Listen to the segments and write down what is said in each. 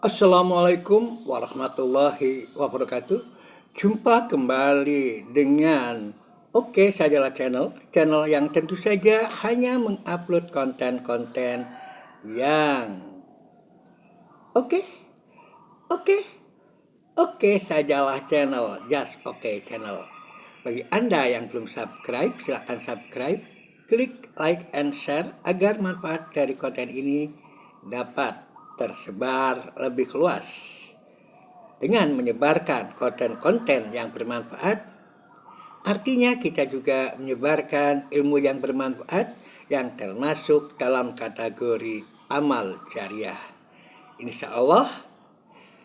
Assalamualaikum warahmatullahi wabarakatuh. Jumpa kembali dengan Oke Sajalah channel yang tentu saja hanya mengupload konten-konten yang oke, oke, oke sajalah channel, just oke channel. Bagi Anda yang belum subscribe, silahkan subscribe, klik like and share agar manfaat dari konten ini dapat tersebar lebih luas. Dengan menyebarkan konten-konten yang bermanfaat, artinya kita juga menyebarkan ilmu yang bermanfaat yang termasuk dalam kategori amal jariah. Insya Allah,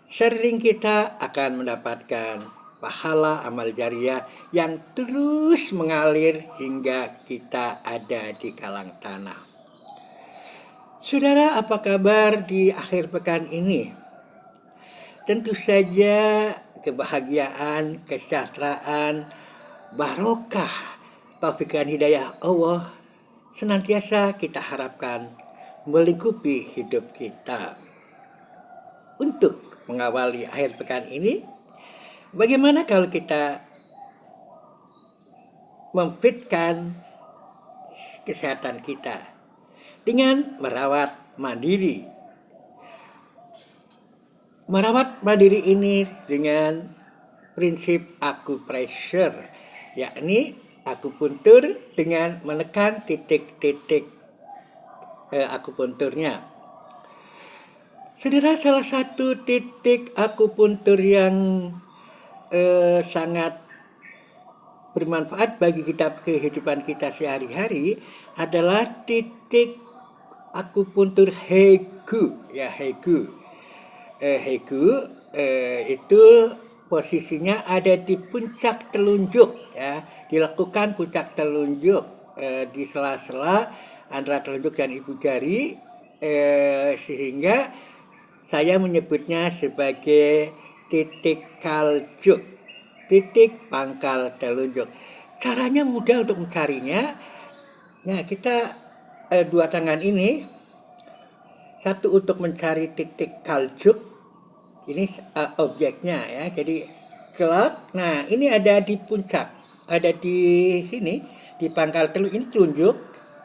sharing kita akan mendapatkan pahala amal jariah yang terus mengalir hingga kita ada di kalang tanah. Saudara, apa kabar di akhir pekan ini? Tentu saja kebahagiaan, kesejahteraan, barokah, taufik dan hidayah Allah senantiasa kita harapkan melingkupi hidup kita. Untuk mengawali akhir pekan ini, bagaimana kalau kita memfitkan kesehatan kita dengan merawat mandiri? Merawat mandiri ini dengan prinsip akupressure, yakni akupuntur dengan menekan titik-titik akupunturnya. Saudara, salah satu titik akupuntur yang sangat bermanfaat bagi kita kehidupan kita sehari-hari adalah titik akupuntur Heigu, ya Heigu. Heigu itu posisinya ada di puncak telunjuk, ya, dilakukan puncak telunjuk di sela-sela antara telunjuk dan ibu jari, sehingga saya menyebutnya sebagai titik kaljuk, titik pangkal telunjuk. Caranya mudah untuk mencarinya. Nah, kita dua tangan ini, satu untuk mencari titik kaljuk, ini objeknya ya, jadi kelak. Nah, ini ada di puncak, ada di sini, di pangkal telunjuk, ini telunjuk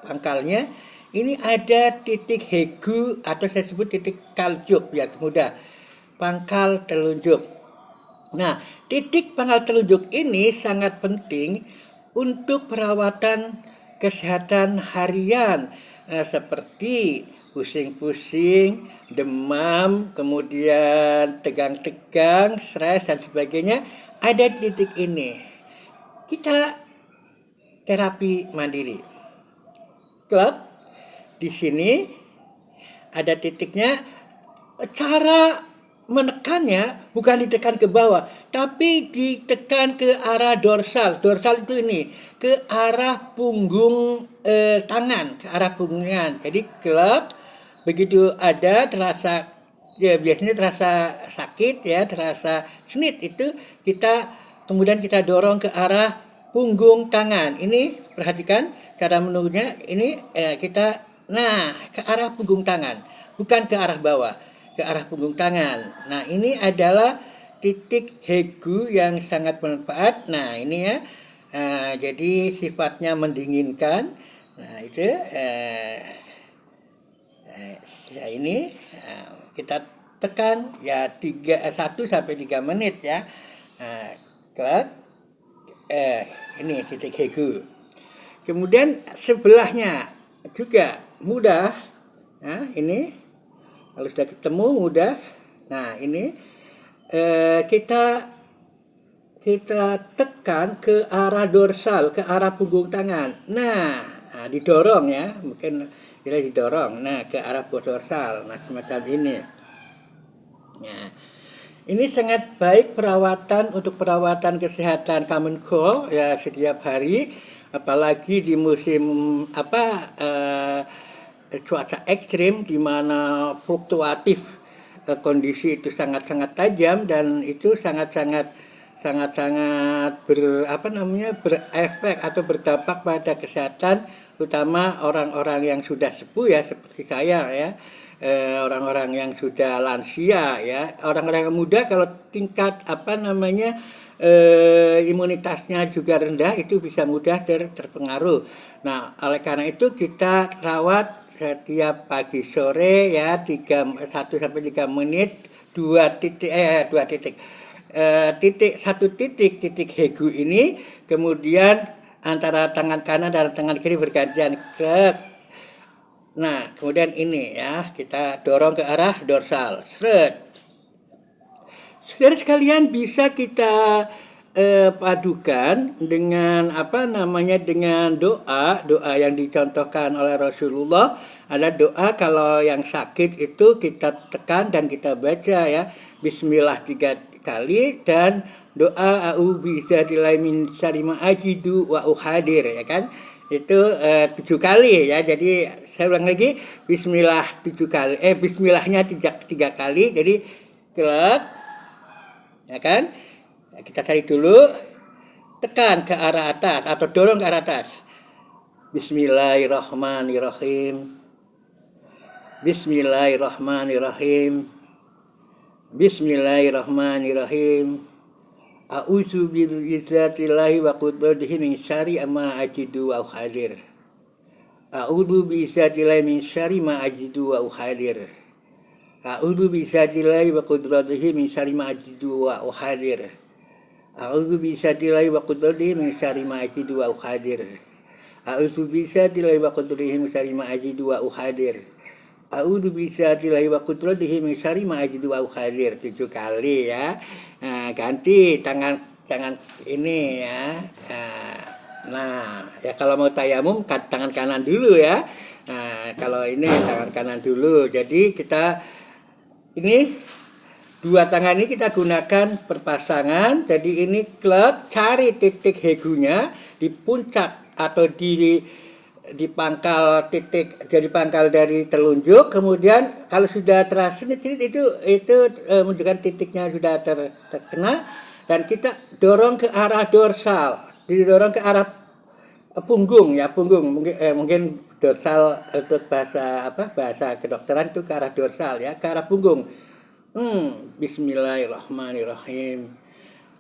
pangkalnya. Ini ada titik Heigu atau saya sebut titik kaljuk biar mudah, pangkal telunjuk. Nah, titik pangkal telunjuk ini sangat penting untuk perawatan kesehatan harian, seperti pusing-pusing, demam, kemudian tegang-tegang, stres dan sebagainya, ada di titik ini. Kita terapi mandiri. Klub di sini ada titiknya. Cara menekannya bukan ditekan ke bawah, tapi ditekan ke arah dorsal. Dorsal itu ini, ke arah punggung tangan, ke arah punggungan. Jadi klub begitu ada terasa, ya biasanya terasa sakit, ya terasa snit, itu kita kemudian kita dorong ke arah punggung tangan. Ini perhatikan cara menunggunya, ini kita ke arah punggung tangan, bukan ke arah bawah, ke arah punggung tangan. Nah, ini adalah titik Heigu yang sangat bermanfaat. Nah, ini ya, jadi sifatnya mendinginkan. Nah, itu ya ini kita tekan ya 1 sampai 3 menit ya. Nah, ini titik Heigu. Kemudian sebelahnya juga mudah. Nah, ini kalau sudah ketemu mudah. Nah, ini kita tekan ke arah dorsal, ke arah punggung tangan. Nah, didorong ya, mungkin kita didorong. Nah, ke arah dorsal. Nah, semacam ini. Nah, ini sangat baik untuk perawatan kesehatan common cold ya setiap hari, apalagi di musim cuaca ekstrim di mana fluktuatif, kondisi itu sangat-sangat tajam dan itu sangat-sangat berefek atau berdampak pada kesehatan, terutama orang-orang yang sudah sepuh ya seperti saya ya. orang-orang yang sudah lansia ya. Orang-orang yang muda kalau tingkat imunitasnya juga rendah itu bisa mudah terpengaruh. Nah, oleh karena itu kita rawat setiap pagi sore ya 1 sampai 3 menit 1 titik Hegu ini, kemudian antara tangan kanan dan tangan kiri bergantian. Nah, kemudian ini ya, kita dorong ke arah dorsal. Saudara sekalian, bisa kita padukan dengan dengan doa yang dicontohkan oleh Rasulullah. Ada doa kalau yang sakit itu kita tekan dan kita baca ya, Bismillah 3 kali, dan doa a'udzubillahi min syarri ma ajidu wa uhadir, ya kan, itu 7 kali ya. Jadi saya ulang lagi, Bismillah 7 kali, Bismillahnya 3 kali, jadi klep, ya kan. Kita cari dulu, tekan ke arah atas atau dorong ke arah atas. Bismillahirrahmanirrahim. Bismillahirrahmanirrahim. Bismillahirrahmanirrahim. A'udzu bi'izzatillahi wa qudratihi min syarri ma ajidu wa uhadir. A'udzu bi'izzatillahi min syarri ma ajidu wa uhadir. A'udzu bi'izzatillahi wa qudratihi min syarri ma ajidu wa uhadir. A'udzu bi'izzatillahi wa qudratihi min syarri ma ajidu wa uhadir. A'udzu bi'izzatillahi wa qudratihi min syarri ma ajidu wa uhadir. A'udzu bi'izzatillahi wa qudratihi min syarri ma ajidu wa uhadir. 7 kali ya. Nah, ganti tangan ini ya. Nah, ya kalau mau tayamum tangan kanan dulu ya. Nah, kalau ini tangan kanan dulu. Jadi kita ini 2 tangan ini kita gunakan berpasangan. Jadi ini klep, cari titik Hegunya di puncak atau di pangkal titik, dari pangkal dari telunjuk. Kemudian kalau sudah terasa itu menunjukkan titiknya sudah terkena, dan kita dorong ke arah dorsal, didorong ke arah punggung ya, mungkin dorsal untuk bahasa kedokteran itu ke arah dorsal ya, ke arah punggung. Bismillahirrahmanirrahim.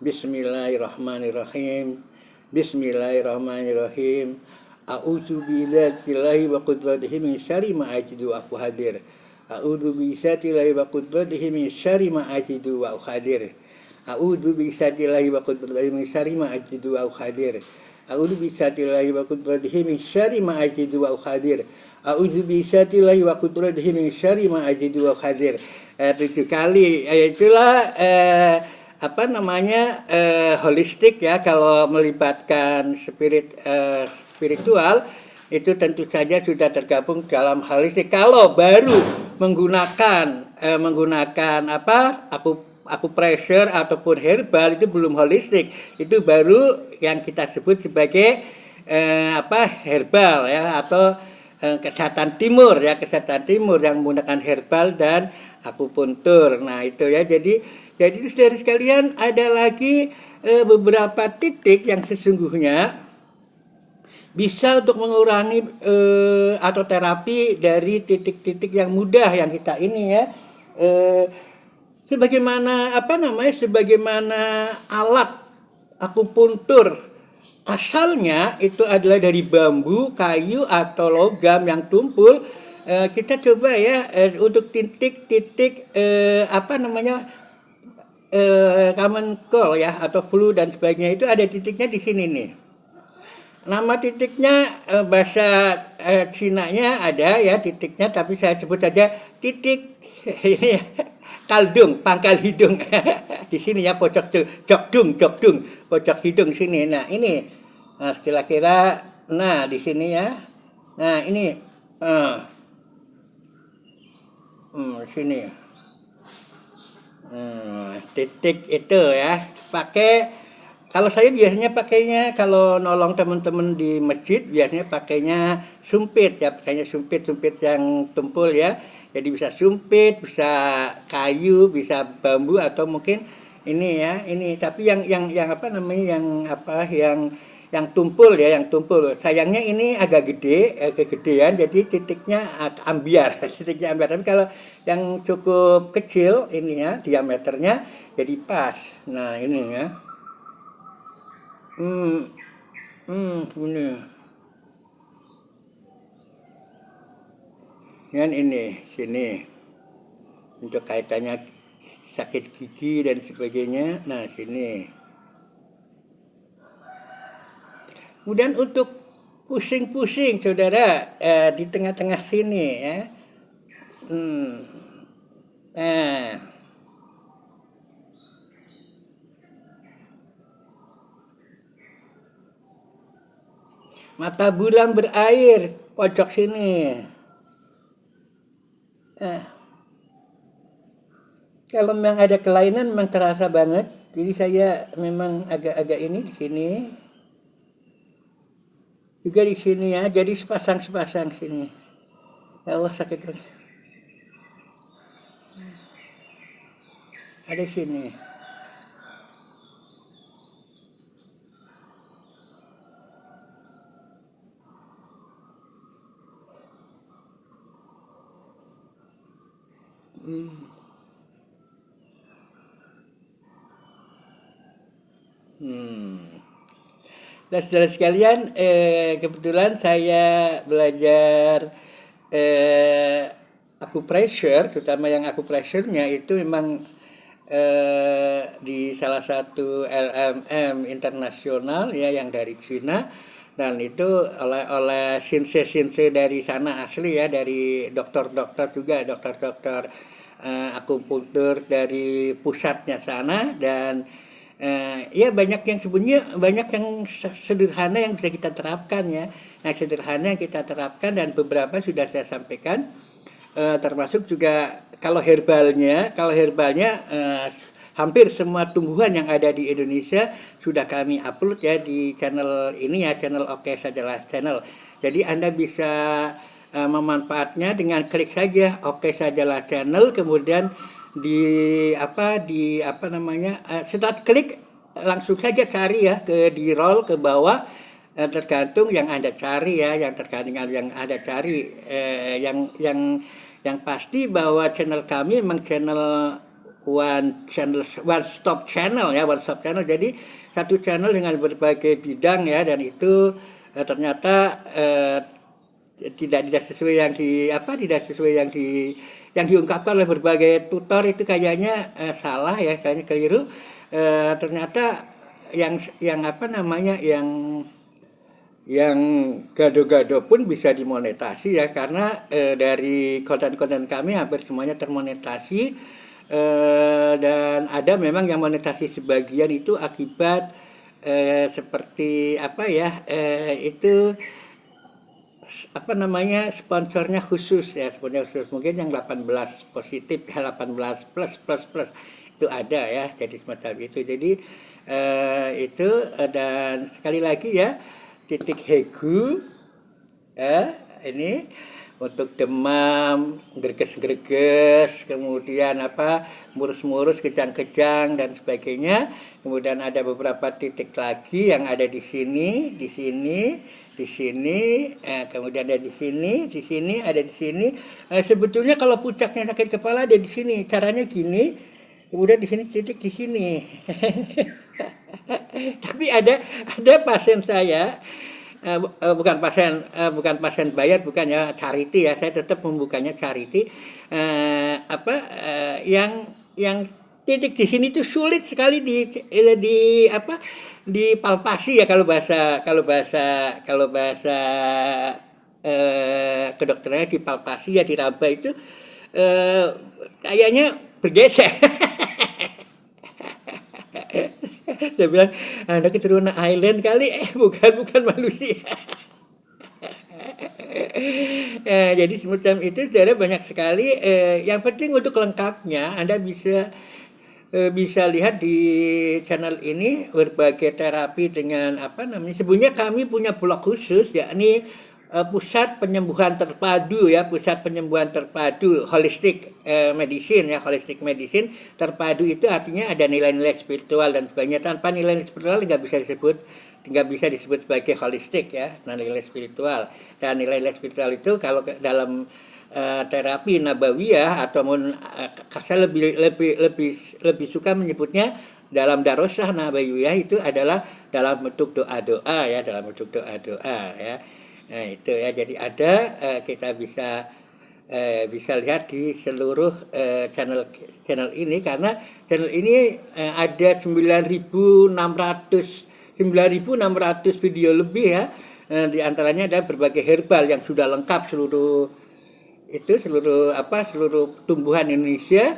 Bismillahirrahmanirrahim. Bismillahirrahmanirrahim. A'udzu bi'izzatillahi wa qudratihi min syarri ma ajidu wa uhadir. A'udzu bi'izzatillahi wa qudratihi min syarri ma ajidu wa uhadir. A'udzu bi'izzatillahi wa qudratihi min syarri ma ajidu wa uhadir. A'udzu bi'izzatillahi wa qudratihi min syarri ma ajidu wa uhadir. A'udzu bi'izzatillahi wa qudratihi min syarri ma ajidu wa uhadir. 7 kali. Itulah holistik ya, kalau melibatkan spiritual itu tentu saja sudah tergabung dalam holistik. Kalau baru menggunakan acupressure ataupun herbal, itu belum holistik. Itu baru yang kita sebut sebagai herbal ya, atau kesehatan timur yang menggunakan herbal dan akupuntur. Nah, itu ya. Jadi saudara sekalian, ada lagi beberapa titik yang sesungguhnya bisa untuk mengurangi atau terapi dari titik-titik yang mudah yang kita ini ya. Sebagaimana alat akupuntur asalnya itu adalah dari bambu, kayu atau logam yang tumpul. Kita coba ya untuk titik-titik common cold ya atau flu dan sebagainya, itu ada titiknya di sini nih. Nama titiknya bahasa Cina-nya ada ya titiknya, tapi saya sebut saja titik ini kaldung, pangkal hidung. Di sini ya, pojok jokdung, pojok hidung sini. Nah, ini kira-kira di sini ya. Nah, ini sini. Titik itu ya. Kalau saya biasanya pakainya, kalau nolong teman-teman di masjid, biasanya pakainya sumpit ya, sumpit yang tumpul ya. Jadi bisa sumpit, bisa kayu, bisa bambu, atau mungkin ini ya, ini. Tapi yang yang tumpul ya, yang tumpul. Sayangnya ini agak gede, kegedean, jadi titiknya ambiar, titiknya ambiar. Tapi kalau yang cukup kecil ini ya, diameternya jadi pas. Nah ini ya, ini, kan ini, sini, untuk kaitannya sakit gigi dan sebagainya. Nah sini. Kemudian untuk pusing-pusing saudara, di tengah-tengah sini ya. Nah, mata bulan berair pojok sini. Kalau memang ada kelainan memang terasa banget. Jadi saya memang agak-agak ini di sini. Juga di sini ya, jadi sepasang sini. Ya Allah sakit banget. Ada di sini. Dan saudara sekalian, kebetulan saya belajar acupressure, terutama yang acupressure-nya itu memang di salah satu LMM internasional ya yang dari Cina, dan itu oleh sinse dari sana asli ya, dari dokter-dokter juga, dokter-dokter akupuntur dari pusatnya sana. Dan ya banyak yang sebenarnya, banyak yang sederhana yang bisa kita terapkan ya. Nah sederhana yang kita terapkan dan beberapa sudah saya sampaikan, termasuk juga kalau herbalnya hampir semua tumbuhan yang ada di Indonesia sudah kami upload ya di channel ini ya, channel Oke Sajalah Channel. Jadi Anda bisa memanfaatnya dengan klik saja Oke Sajalah Channel, kemudian setelah klik langsung saja cari ya, di roll ke bawah, tergantung yang Anda cari ya, yang tergantung yang Anda cari, yang pasti bahwa channel kami memang one stop channel ya, one stop channel. Jadi satu channel dengan berbagai bidang ya, dan itu ternyata tidak sesuai yang diungkapkan oleh berbagai tutor itu kayaknya salah ya, kayaknya keliru. Ternyata yang gado-gado pun bisa dimonetasi ya, karena dari konten-konten kami hampir semuanya termonetasi, dan ada memang yang monetasi sebagian itu akibat seperti sponsornya khusus ya, mungkin yang 18 positif ya, 18 plus itu ada ya, jadi semacam itu. Jadi itu, dan sekali lagi ya, titik Hegu ini untuk demam, greges, kemudian murus-murus, kejang-kejang dan sebagainya. Kemudian ada beberapa titik lagi yang ada di sini, kemudian ada di sini, ada di sini. Sebetulnya kalau puncaknya sakit kepala ada di sini. Caranya gini, kemudian di sini titik di sini. Tapi ada pasien saya, bukan pasien bayar, bukan ya, charity ya. Saya tetap membukanya charity. Yang titik di sini itu sulit sekali dipalpasi ya, kalau bahasa kedokterannya dipalpasi ya, diraba itu kayaknya bergeser. Saya bilang, Anda keturunan island kali, bukan manusia. Jadi semacam itu, saudara, banyak sekali. Yang penting untuk lengkapnya Anda bisa lihat di channel ini berbagai terapi dengan sebenarnya kami punya blog khusus, yakni pusat penyembuhan terpadu ya, holistic medicine ya, holistic medicine terpadu. Itu artinya ada nilai-nilai spiritual dan sebagainya. Tanpa nilai spiritual nggak bisa disebut nggak bisa disebut sebagai holistik ya, nilai spiritual. Dan nilai-nilai spiritual itu kalau dalam terapi nabawiyah atau saya lebih suka menyebutnya dalam darosah nabawiyah itu adalah dalam bentuk doa-doa ya, dalam bentuk doa-doa ya. Nah itu ya, jadi ada kita bisa lihat di seluruh channel ini, karena channel ini ada 9.600 video lebih ya. Di antaranya ada berbagai herbal yang sudah lengkap seluruh tumbuhan Indonesia,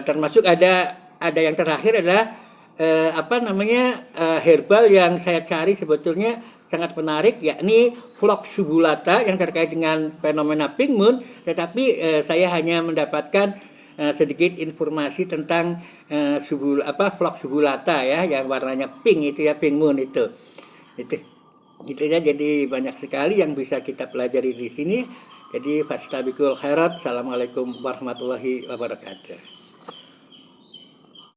termasuk ada yang terakhir adalah herbal yang saya cari sebetulnya sangat menarik, yakni Phlox subulata yang terkait dengan fenomena pink moon, tetapi saya hanya mendapatkan sedikit informasi tentang Phlox subulata ya, yang warnanya pink itu ya, pink moon itu ya. Jadi banyak sekali yang bisa kita pelajari di sini. Jadi fastabiqul khairat. Assalamualaikum warahmatullahi wabarakatuh.